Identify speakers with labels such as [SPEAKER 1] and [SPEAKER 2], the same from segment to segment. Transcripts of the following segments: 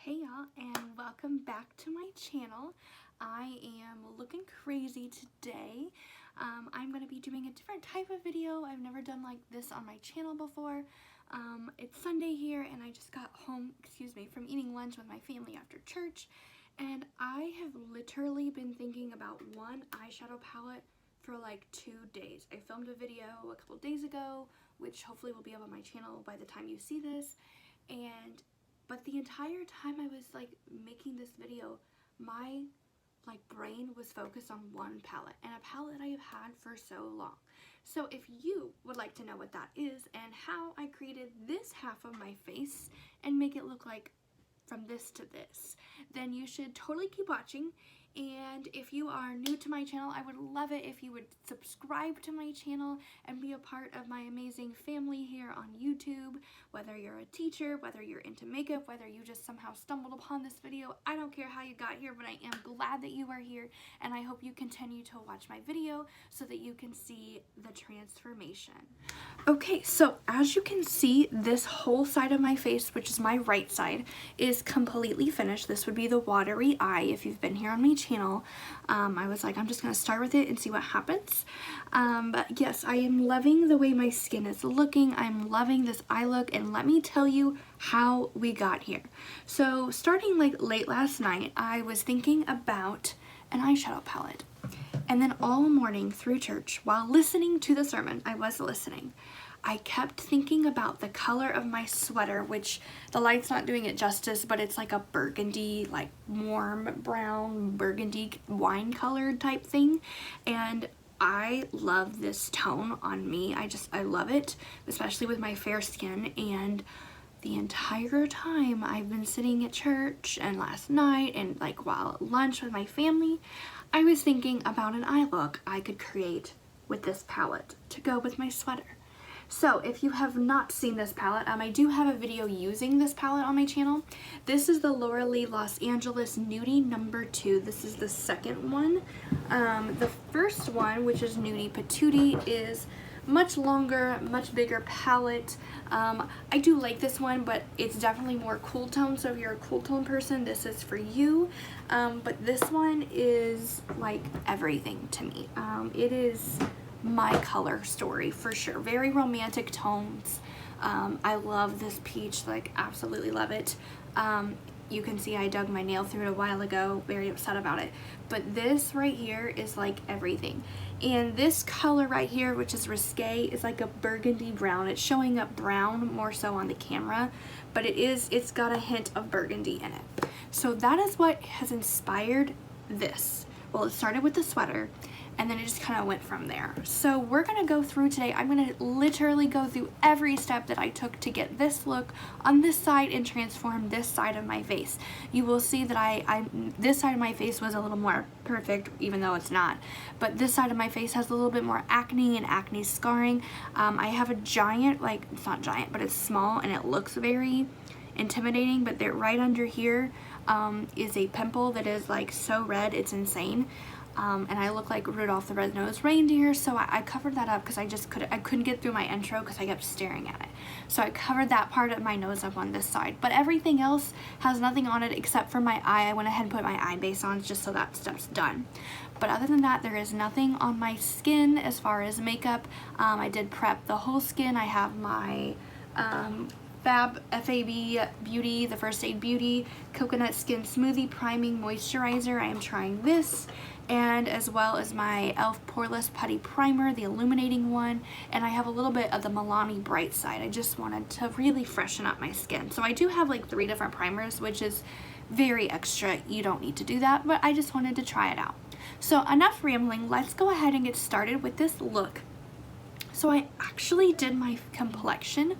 [SPEAKER 1] Hey y'all, and welcome back to my channel. I am looking crazy today. I'm going to be doing a different type of video. I've never done like this on my channel before. It's Sunday here and I just got home, from eating lunch with my family after church. And I have literally been thinking about one eyeshadow palette for like 2 days. I filmed a video a couple days ago, which hopefully will be up on my channel by the time you see this. But the entire time I was like making this video, my brain was focused on one palette, and a palette I have had for so long. So if you would like to know what that is and how I created this half of my face and make it look like from this to this, then you should totally keep watching. And if you are new to my channel, I would love it if you would subscribe to my channel and be a part of my amazing family here on YouTube. Whether you're a teacher, whether you're into makeup, whether you just somehow stumbled upon this video, I don't care how you got here, but I am glad that you are here, and I hope you continue to watch my video so that you can see the transformation. Okay, so as you can see, this whole side of my face, which is my right side, is completely finished. This would be the watery eye if you've been here on my channel. I was like, I'm just gonna start with it and see what happens. But yes, I am loving the way my skin is looking. I'm loving this eye look, and let me tell you how we got here. So starting like late last night, I was thinking about an eyeshadow palette. And then all morning through church, while listening to the sermon, I kept thinking about the color of my sweater, which the light's not doing it justice, but it's like a burgundy, like warm brown burgundy wine colored type thing. And I love this tone on me. I love it, especially with my fair skin. And the entire time I've been sitting at church and last night and like while at lunch with my family, I was thinking about an eye look I could create with this palette to go with my sweater. So if you have not seen this palette, I do have a video using this palette on my channel. This is the Laura Lee Los Angeles Nude number 2. This is the second one. The first one, which is Nude Patootie, is much longer, much bigger palette. I do like this one, but it's definitely more cool tone, so if you're a cool tone person, this is for you. But this one is like everything to me. It is my color story for sure. Very romantic tones. I love this peach, like absolutely love it. You can see I dug my nail through it a while ago, very upset about it. But this right here is like everything. And this color right here, which is Risque, is like a burgundy brown. It's showing up brown more so on the camera, but it's got a hint of burgundy in it. So that is what has inspired this. Well, it started with the sweater, and then it just kind of went from there. So we're gonna go through today. I'm gonna literally go through every step that I took to get this look on this side and transform this side of my face. You will see that this side of my face was a little more perfect, even though it's not. But this side of my face has a little bit more acne and acne scarring. I have a giant, like, it's not giant, but it's small and it looks very intimidating, but there right under here is a pimple that is like so red, it's insane. And I look like Rudolph the Red-Nosed Reindeer, so I covered that up because I couldn't get through my intro because I kept staring at it. So I covered that part of my nose up on this side, but everything else has nothing on it except for my eye. I went ahead and put my eye base on just so that stuff's done. But other than that, there is nothing on my skin as far as makeup. I did prep the whole skin. I have my FAB Beauty, the First Aid Beauty Coconut Skin Smoothie Priming Moisturizer. I am trying this, and as well as my e.l.f. Poreless Putty Primer, the illuminating one, and I have a little bit of the Milani Bright Side. I just wanted to really freshen up my skin. So I do have like 3 different primers, which is very extra. You don't need to do that, but I just wanted to try it out. So enough rambling, let's go ahead and get started with this look. So I actually did my complexion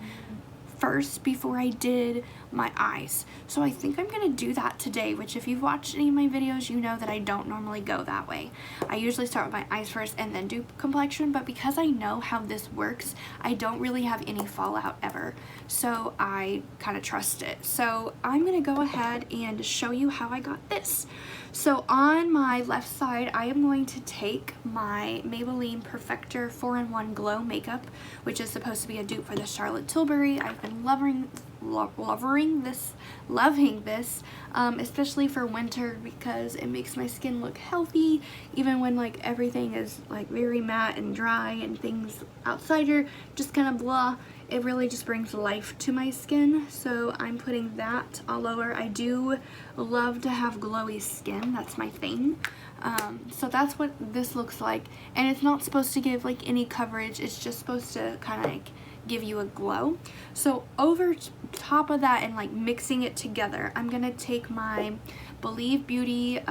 [SPEAKER 1] first before I did my eyes. So I think I'm gonna do that today, which if you've watched any of my videos, you know that I don't normally go that way. I usually start with my eyes first and then do complexion, but because I know how this works, I don't really have any fallout ever. So I kind of trust it. So I'm gonna go ahead and show you how I got this. So on my left side, I am going to take my Maybelline Perfector 4-in-1 Glow Makeup, which is supposed to be a dupe for the Charlotte Tilbury. I've been loving this, especially for winter, because it makes my skin look healthy even when like everything is like very matte and dry and things outside are just kind of blah. It really just brings life to my skin, so I'm putting that all over. I do love to have glowy skin, that's my thing. So that's what this looks like, and it's not supposed to give like any coverage, it's just supposed to kind of like give you a glow. So over top of that and like mixing it together, I'm gonna take my Believe Beauty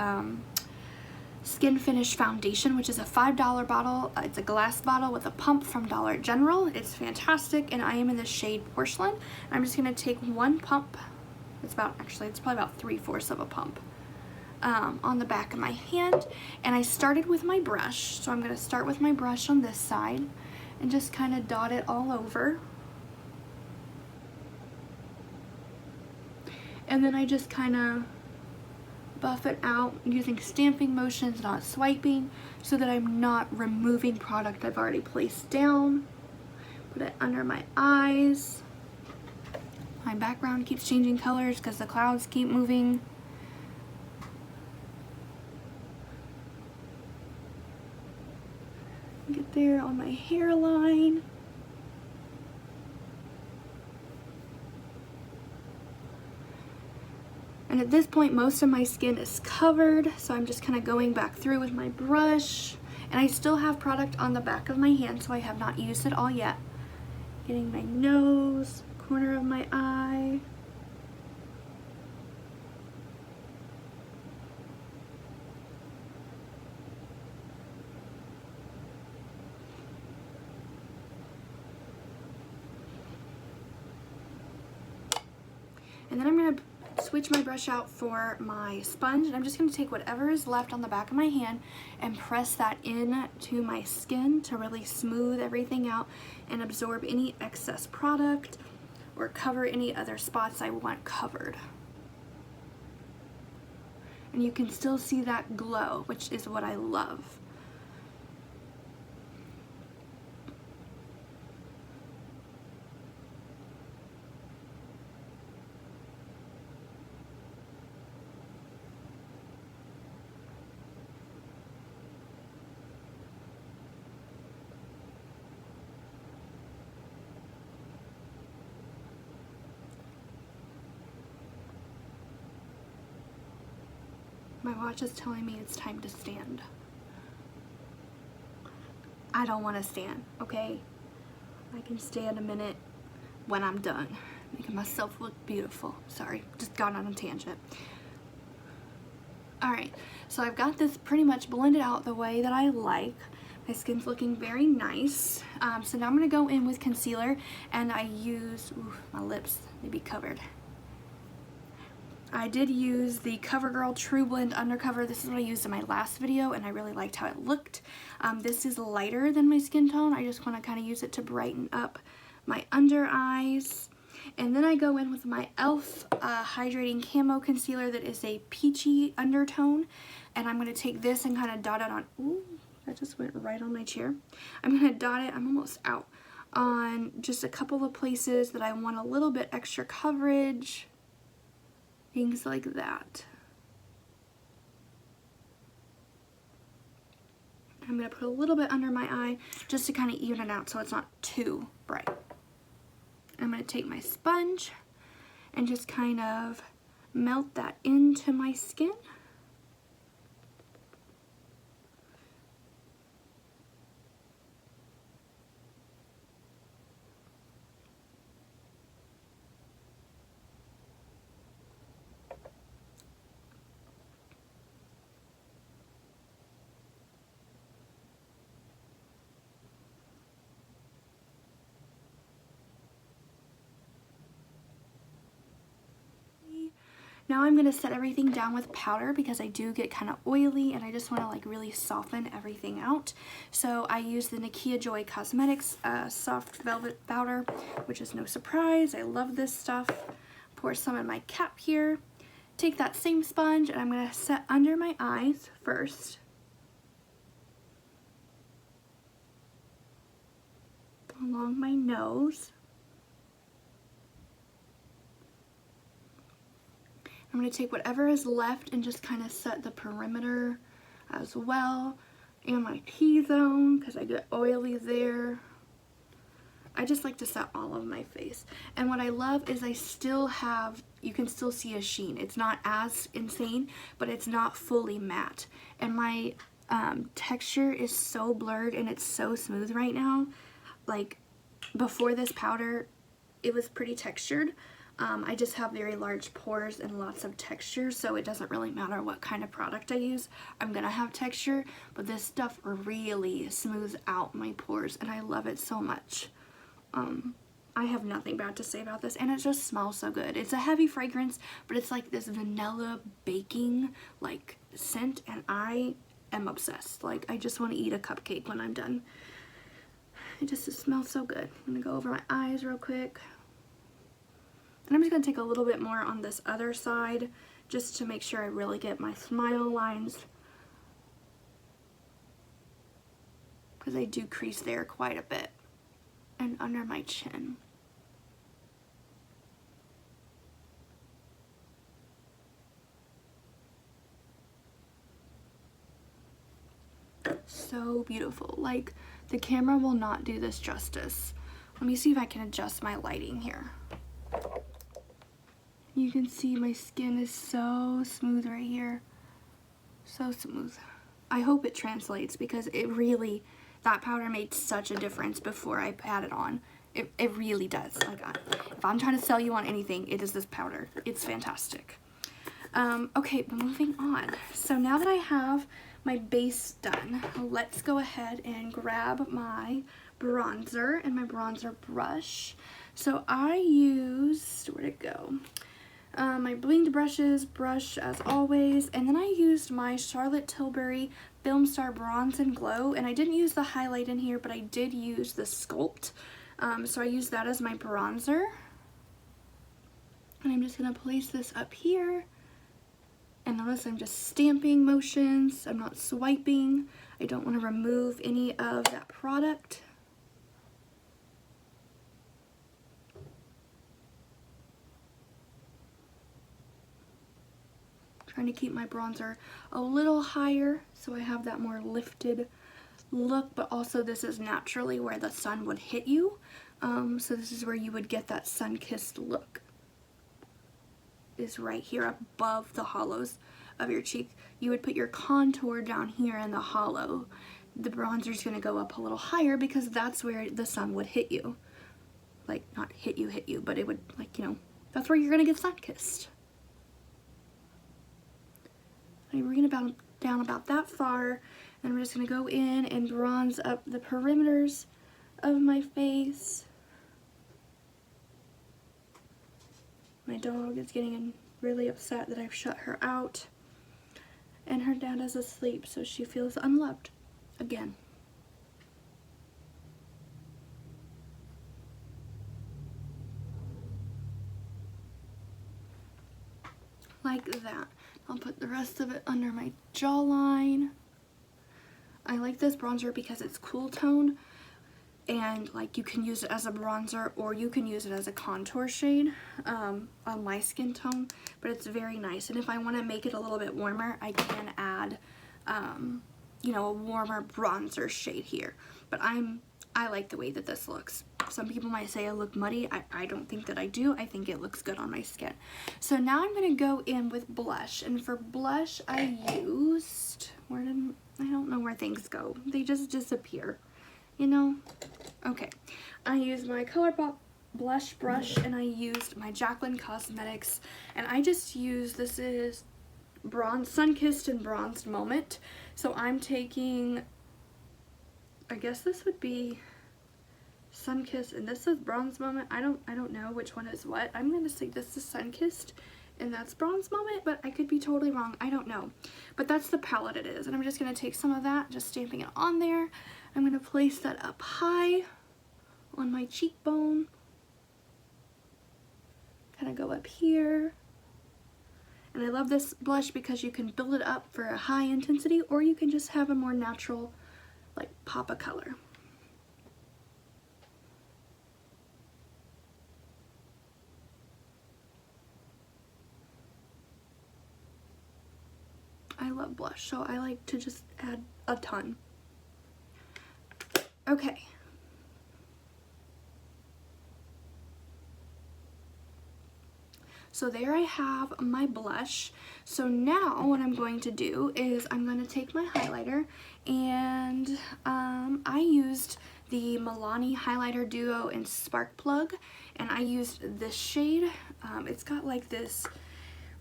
[SPEAKER 1] Skin Finish Foundation, which is a $5 bottle. It's a glass bottle with a pump from Dollar General. It's fantastic, and I am in the shade Porcelain. I'm just gonna take one pump. It's probably about 3/4 of a pump on the back of my hand, and I started with my brush. So I'm gonna start with my brush on this side and just kind of dot it all over. And then I just kind of buff it out using stamping motions, not swiping, so that I'm not removing product I've already placed down. Put it under my eyes. My background keeps changing colors because the clouds keep moving. Get there on my hairline. And at this point, most of my skin is covered, so I'm just kind of going back through with my brush. And I still have product on the back of my hand, so I have not used it all yet. Getting my nose, corner of my eye. And then I'm going to switch my brush out for my sponge, and I'm just going to take whatever is left on the back of my hand and press that into my skin to really smooth everything out and absorb any excess product or cover any other spots I want covered. And you can still see that glow, which is what I love. My watch is telling me it's time to stand. I don't want to stand, okay? I can stand a minute when I'm done, making myself look beautiful. Sorry, just got on a tangent. Alright, so I've got this pretty much blended out the way that I like. My skin's looking very nice. So now I'm going to go in with concealer, and I use, my lips may be covered. I did use the CoverGirl True Blend Undercover. This is what I used in my last video, and I really liked how it looked. This is lighter than my skin tone. I just want to kind of use it to brighten up my under eyes. And then I go in with my e.l.f. Hydrating Camo Concealer that is a peachy undertone. And I'm going to take this and kind of dot it on, ooh, that just went right on my chair. I'm going to dot it, I'm almost out, on just a couple of places that I want a little bit extra coverage. Things like that. I'm going to put a little bit under my eye just to kind of even it out so it's not too bright. I'm going to take my sponge and just kind of melt that into my skin. Now I'm going to set everything down with powder because I do get kind of oily and I just want to like really soften everything out. So I use the Nakia Joy Cosmetics Soft Velvet Powder, which is no surprise. I love this stuff. Pour some in my cap here. Take that same sponge and I'm going to set under my eyes first. Along my nose. I'm going to take whatever is left and just kind of set the perimeter as well. And my T-zone, because I get oily there. I just like to set all of my face. And what I love is I still have, you can still see a sheen. It's not as insane, but it's not fully matte. And my texture is so blurred and it's so smooth right now. Like, before this powder, it was pretty textured. I just have very large pores and lots of texture, so it doesn't really matter what kind of product I use. I'm gonna have texture, but this stuff really smooths out my pores, and I love it so much. I have nothing bad to say about this, and it just smells so good. It's a heavy fragrance, but it's like this vanilla baking like scent, and I am obsessed. Like, I just want to eat a cupcake when I'm done. It smells so good. I'm gonna go over my eyes real quick. And I'm just going to take a little bit more on this other side just to make sure I really get my smile lines, because I do crease there quite a bit, and under my chin. So beautiful. Like, the camera will not do this justice. Let me see if I can adjust my lighting here. You can see my skin is so smooth right here. So smooth. I hope it translates, because it really, that powder made such a difference before I had it on. It really does. Like, if I'm trying to sell you on anything, it is this powder. It's fantastic. Okay, moving on. So now that I have my base done, let's go ahead and grab my bronzer and my bronzer brush. So I used, where'd it go? My blinged brush as always, and then I used my Charlotte Tilbury Filmstar Bronze and Glow, and I didn't use the highlight in here, but I did use the Sculpt, so I used that as my bronzer. And I'm just going to place this up here, and notice I'm just stamping motions. I'm not swiping. I don't want to remove any of that product. Trying to keep my bronzer a little higher so I have that more lifted look, but also this is naturally where the sun would hit you. So this is where you would get that sun-kissed look, is right here above the hollows of your cheek. You would put your contour down here in the hollow. The bronzer is going to go up a little higher because that's where the sun would hit you. Like, not hit you, but it would, like, you know, that's where you're going to get sun-kissed. I'm bringing it down about that far, and I'm just going to go in and bronze up the perimeters of my face. My dog is getting really upset that I've shut her out, and her dad is asleep, so she feels unloved again. Like that. I'll put the rest of it under my jawline. I like this bronzer because it's cool tone, and like you can use it as a bronzer or you can use it as a contour shade on my skin tone, but it's very nice. And if I want to make it a little bit warmer, I can add you know, a warmer bronzer shade here. But I like the way that this looks. Some people might say I look muddy. I don't think that I do. I think it looks good on my skin. So now I'm going to go in with blush. And for blush, I used, I don't know where things go. They just disappear, you know? Okay. I used my ColourPop blush brush, and I used my Jaclyn Cosmetics. And I just used, this is Sun-Kissed and Bronzed Moment. So I'm taking, I guess this would be Sun-Kissed, and this is Bronze Moment. I don't know which one is what. I'm gonna say this is Sun-Kissed and that's Bronze Moment, but I could be totally wrong. I don't know. But that's the palette it is. And I'm just gonna take some of that, just stamping it on there. I'm gonna place that up high on my cheekbone. Kind of go up here. And I love this blush because you can build it up for a high intensity, or you can just have a more natural, like, pop of color. love blush, so I like to just add a ton. Okay. So there I have my blush. So now what I'm going to do is I'm going to take my highlighter, and I used the Milani Highlighter Duo in Spark Plug, and I used this shade. It's got like this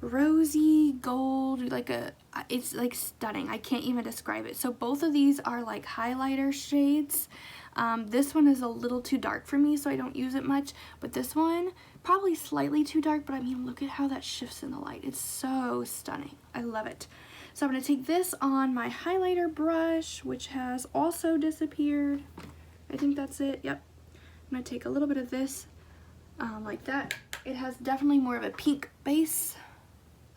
[SPEAKER 1] rosy gold, like it's like stunning. I can't even describe it. So both of these are like highlighter shades. This one is a little too dark for me, so I don't use it much, but this one probably slightly too dark, but I mean, look at how that shifts in the light. It's so stunning. I love it. So I'm going to take this on my highlighter brush, which has also disappeared. I think that's it. Yep. I'm going to take a little bit of this like that. It has definitely more of a pink base,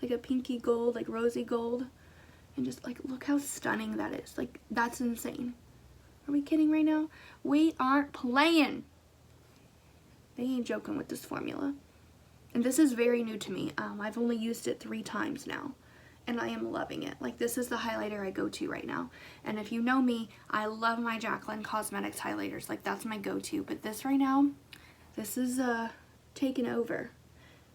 [SPEAKER 1] like a pinky gold, like rosy gold, and just like look how stunning that is. Like, that's insane. Are we kidding right now? We aren't playing. They ain't joking with this formula. And this is very new to me. I've only used it 3 times now, and I am loving it. Like, this is the highlighter I go to right now. And if you know me, I love my Jaclyn Cosmetics highlighters. Like, that's my go-to. But this right now, this is taken over.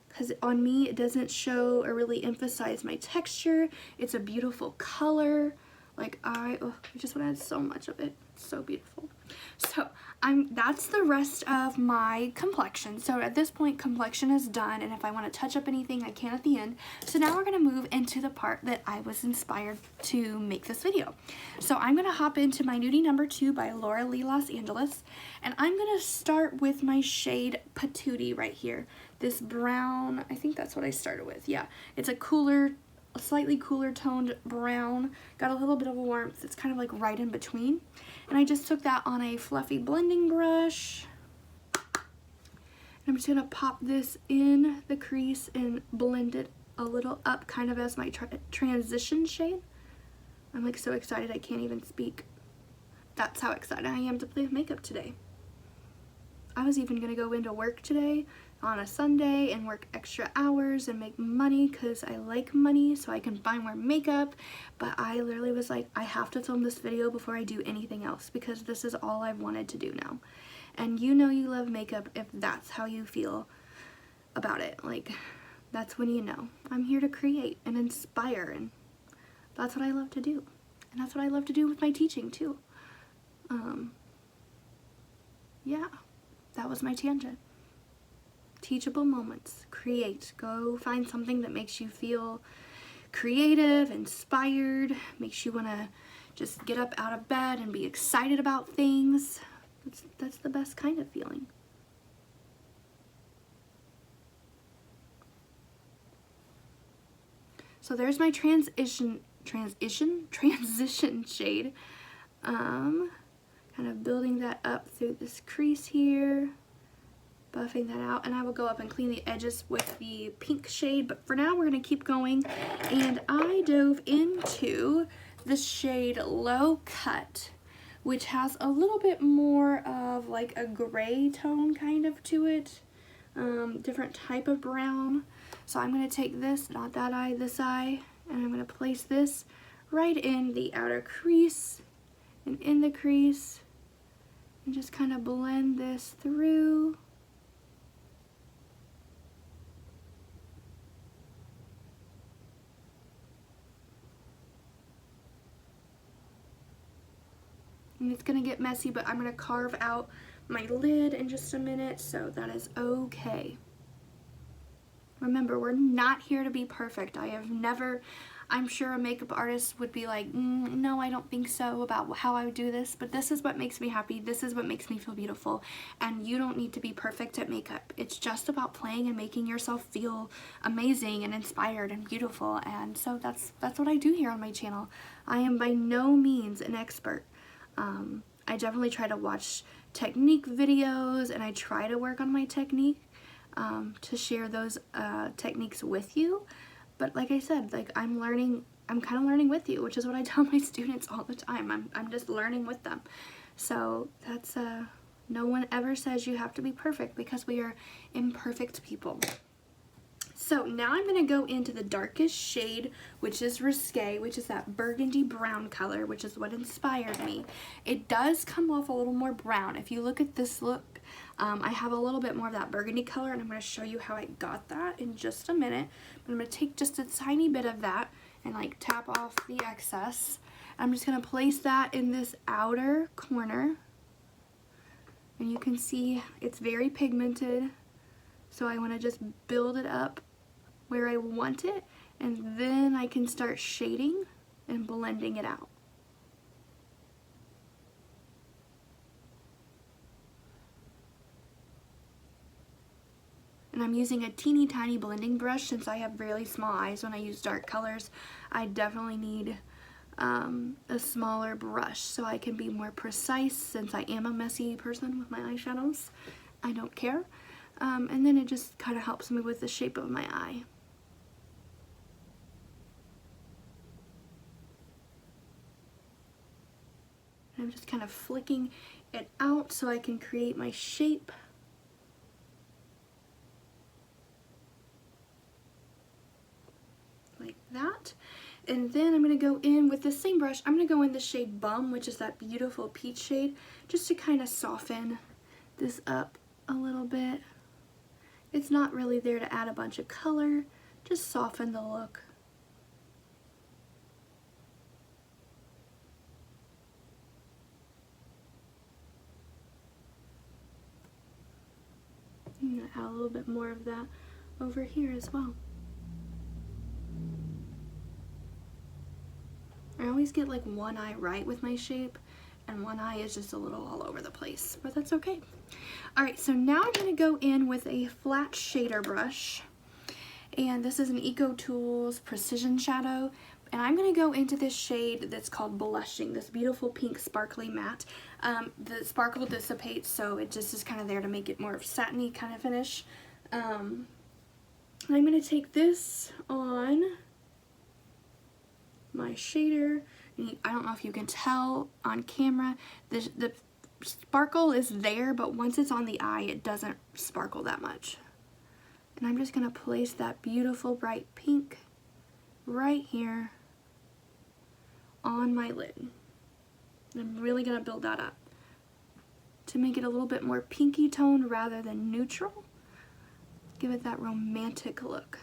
[SPEAKER 1] Because on me, it doesn't show or really emphasize my texture. It's a beautiful color. Like, I just want to add so much of it. It's so beautiful. So that's the rest of my complexion. So at this point, complexion is done, and if I want to touch up anything, I can at the end. So now we're going to move into the part that I was inspired to make this video. So I'm going to hop into my Nudie number 2 by Laura Lee Los Angeles, and I'm going to start with my shade Patootie right here. This brown, I think that's what I started with. Yeah, it's a slightly cooler toned brown, got a little bit of a warmth. It's kind of like right in between, and I just took that on a fluffy blending brush, and I'm just gonna pop this in the crease and blend it a little up, kind of as my transition shade. I'm like so excited I can't even speak. That's how excited I am to play with makeup today. I was even gonna go into work today on a Sunday and work extra hours and make money because I like money so I can buy more makeup, but I literally was like, I have to film this video before I do anything else because this is all I've wanted to do now. And you know you love makeup if that's how you feel about it. Like, that's when you know. I'm here to create and inspire, and that's what I love to do. And that's what I love to do with my teaching too. Yeah, that was my tangent. Teachable moments. Create. Go find something that makes you feel creative, inspired, makes you want to just get up out of bed and be excited about things. That's the best kind of feeling. So there's my transition shade. Kind of building that up through this crease here, buffing that out, and I will go up and clean the edges with the pink shade, but for now we're going to keep going. And I dove into the shade Low Cut, which has a little bit more of like a gray tone kind of to it, different type of brown. So I'm going to take this, not that eye, this eye, and I'm going to place this right in the outer crease and in the crease, and just kind of blend this through. And it's going to get messy, but I'm going to carve out my lid in just a minute, so that is okay. Remember, we're not here to be perfect. I'm sure a makeup artist would be like, no, I don't think so about how I would do this, but this is what makes me happy. This is what makes me feel beautiful. And you don't need to be perfect at makeup. It's just about playing and making yourself feel amazing and inspired and beautiful. And so that's what I do here on my channel. I am by no means an expert. I definitely try to watch technique videos, and I try to work on my technique to share those techniques with you. But like I said, like I'm kind of learning with you, which is what I tell my students all the time. I'm just learning with them. So that's, no one ever says you have to be perfect, because we are imperfect people. So now I'm going to go into the darkest shade, which is Risque, which is that burgundy brown color, which is what inspired me. It does come off a little more brown. If you look at this look, I have a little bit more of that burgundy color, and I'm going to show you how I got that in just a minute. But I'm going to take just a tiny bit of that and like tap off the excess. I'm just going to place that in this outer corner. And you can see it's very pigmented. So I want to just build it up where I want it, and then I can start shading and blending it out. And I'm using a teeny tiny blending brush since I have really small eyes when I use dark colors. I definitely need a smaller brush so I can be more precise since I am a messy person with my eyeshadows. I don't care. And then it just kind of helps me with the shape of my eye. And I'm just kind of flicking it out so I can create my shape. Like that. And then I'm going to go in with the same brush. I'm going to go in the shade Bum, which is that beautiful peach shade, just to kind of soften this up a little bit. It's not really there to add a bunch of color, just soften the look. I'm going to add a little bit more of that over here as well. I always get like one eye right with my shape, and one eye is just a little all over the place, but that's okay. Alright, so now I'm going to go in with a flat shader brush, and this is an Eco Tools Precision Shadow, and I'm going to go into this shade that's called Blushing, this beautiful pink sparkly matte. The sparkle dissipates, so it just is kind of there to make it more of satiny kind of finish. I'm going to take this on my shader. I don't know if you can tell on camera, the sparkle is there, but once it's on the eye, it doesn't sparkle that much. And I'm just going to place that beautiful bright pink right here on my lid. I'm really going to build that up to make it a little bit more pinky toned rather than neutral. Give it that romantic look.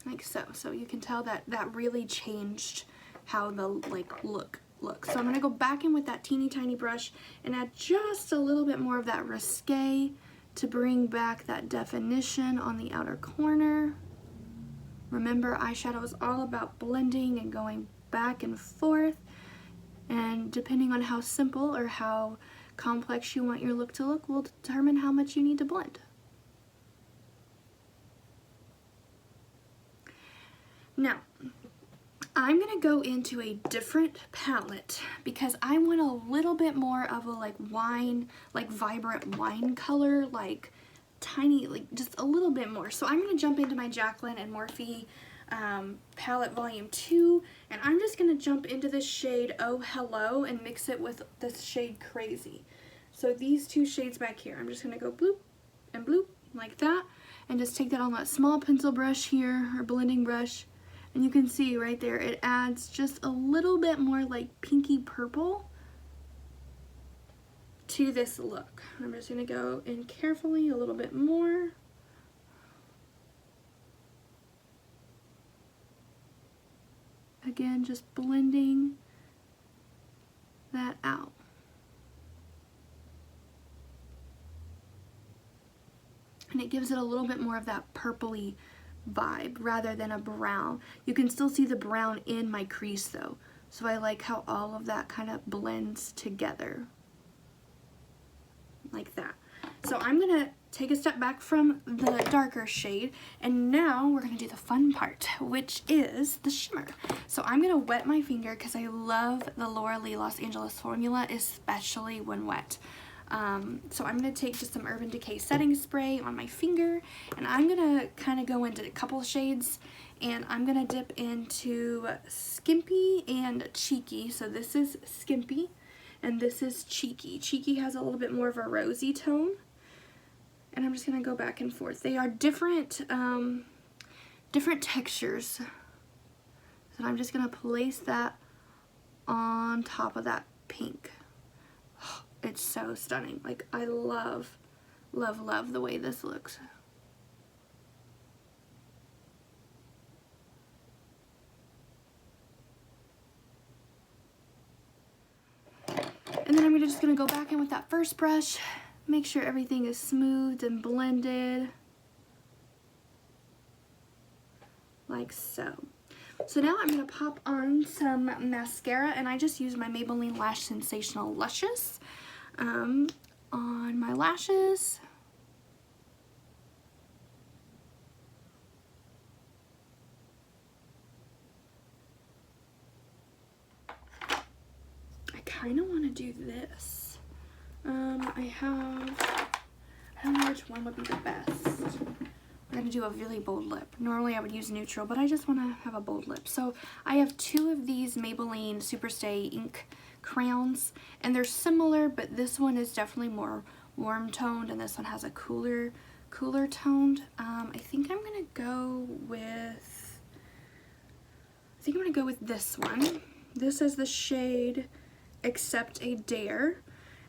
[SPEAKER 1] Like so. So you can tell that that really changed how the look looks. So I'm going to go back in with that teeny tiny brush and add just a little bit more of that risque to bring back that definition on the outer corner. Remember, eyeshadow is all about blending and going back and forth, and depending on how simple or how complex you want your look to look will determine how much you need to blend. Now, I'm going to go into a different palette because I want a little bit more of a wine, vibrant wine color, tiny, just a little bit more. So I'm going to jump into my Jaclyn and Morphe palette volume 2, and I'm just going to jump into this shade Oh Hello and mix it with this shade Crazy. So these two shades back here, I'm just going to go bloop and bloop like that, and just take that on that small pencil brush here, or blending brush. And you can see right there, it adds just a little bit more pinky purple to this look. I'm just going to go in carefully a little bit more. Again, just blending that out. And it gives it a little bit more of that purpley vibe rather than a brown. You can still see the brown in my crease though, so I like how all of that kind of blends together like that. So I'm gonna take a step back from the darker shade, and now we're gonna do the fun part, which is the shimmer. So I'm gonna wet my finger because I love the Laura Lee Los Angeles formula, especially when wet. So I'm going to take just some Urban Decay setting spray on my finger, and I'm going to kind of go into a couple shades, and I'm going to dip into Skimpy and Cheeky. So this is Skimpy, and this is Cheeky. Cheeky has a little bit more of a rosy tone, and I'm just going to go back and forth. They are different, different textures. So I'm just going to place that on top of that pink. It's so stunning. Like, I love, love, love the way this looks. And then I'm just going to go back in with that first brush, make sure everything is smooth and blended. Like so. So now I'm going to pop on some mascara, and I just use my Maybelline Lash Sensational Luscious on my lashes. I kind of want to do this. I don't know which one would be the best. We're going to do a really bold lip. Normally I would use neutral, but I just want to have a bold lip. So I have two of these Maybelline Superstay ink crowns, and they're similar, but this one is definitely more warm toned, and this one has a cooler toned. I think I'm going to go with this one. This is the shade Accept a Dare.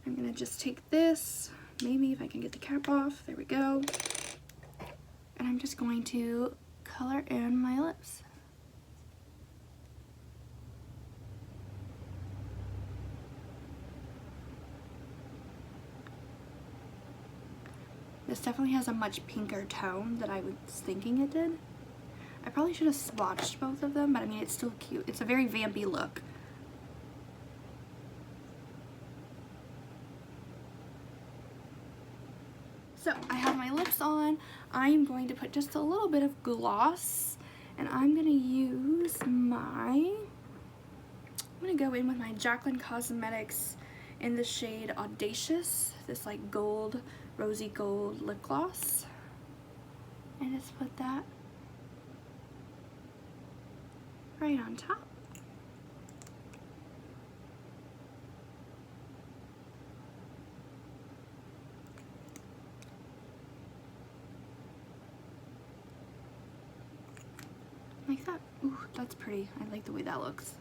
[SPEAKER 1] I'm going to just take this, maybe if I can get the cap off. There we go. And I'm just going to color in my lips. This definitely has a much pinker tone than I was thinking it did. I probably should have swatched both of them, but I mean, it's still cute. It's a very vampy look. So I have my lips on. I'm going to put just a little bit of gloss, and I'm going to use I'm going to go in with my Jaclyn Cosmetics in the shade Audacious, this like gold, rosy gold lip gloss. And just put that right on top. Like that. Ooh, that's pretty. I like the way that looks.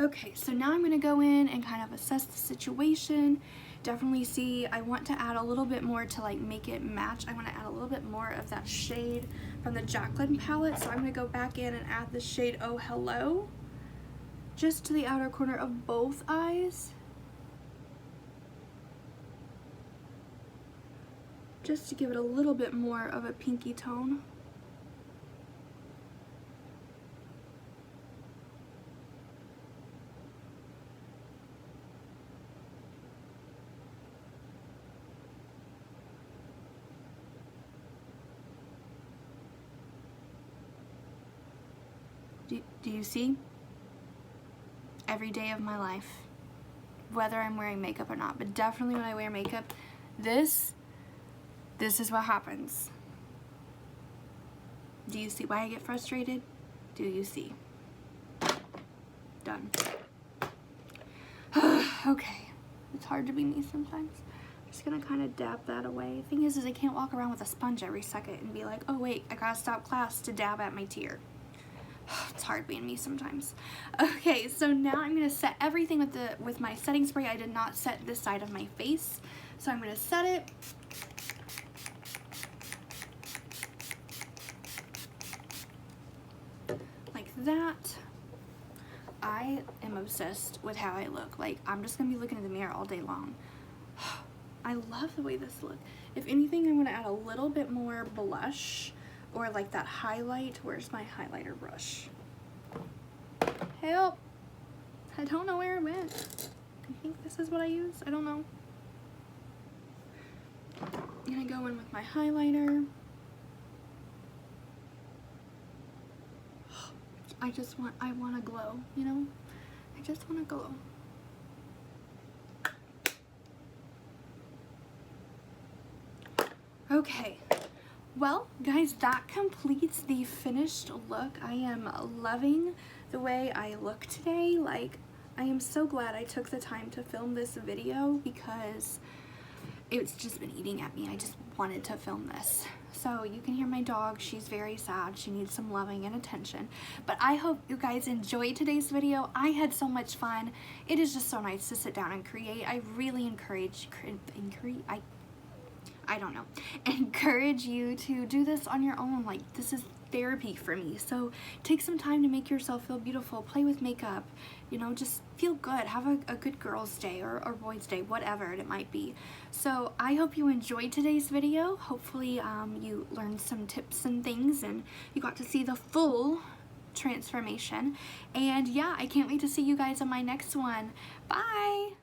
[SPEAKER 1] Okay, so now I'm going to go in and kind of assess the situation. Definitely see, I want to add a little bit more to like make it match. I want to add a little bit more of that shade from the Jaclyn palette. So I'm going to go back in and add the shade Oh Hello, just to the outer corner of both eyes. Just to give it a little bit more of a pinky tone. Do you see? Every day of my life, whether I'm wearing makeup or not, but definitely when I wear makeup, this is what happens. Do you see why I get frustrated? Do you see? Done. Okay. It's hard to be me sometimes. I'm just gonna kind of dab that away. The thing is I can't walk around with a sponge every second and be like, oh wait, I gotta stop class to dab at my tear. It's hard being me sometimes. Okay, so now I'm gonna set everything with my setting spray. I did not set this side of my face, so I'm gonna set it. Like that. I am obsessed with how I look. Like, I'm just gonna be looking in the mirror all day long. I love the way this looks. If anything, I'm gonna add a little bit more blush or like that highlight. Where's my highlighter brush? Help! I don't know where it went. I think this is what I use. I don't know. I'm gonna go in with my highlighter. I want to glow, you know? I just want to glow. Okay, well guys, that completes the finished look. I am loving the way I look today. Like, I am so glad I took the time to film this video because it's just been eating at me. I just wanted to film this. So you can hear my dog. She's very sad. She needs some loving and attention. But I hope you guys enjoyed today's video. I had so much fun. It is just so nice to sit down and create. I really encourage you to do this on your own. Like, this is therapy for me. So take some time to make yourself feel beautiful. Play with makeup. You know, just feel good. Have a good girl's day or boy's day, whatever it might be. So I hope you enjoyed today's video. Hopefully you learned some tips and things and you got to see the full transformation. And yeah, I can't wait to see you guys on my next one. Bye!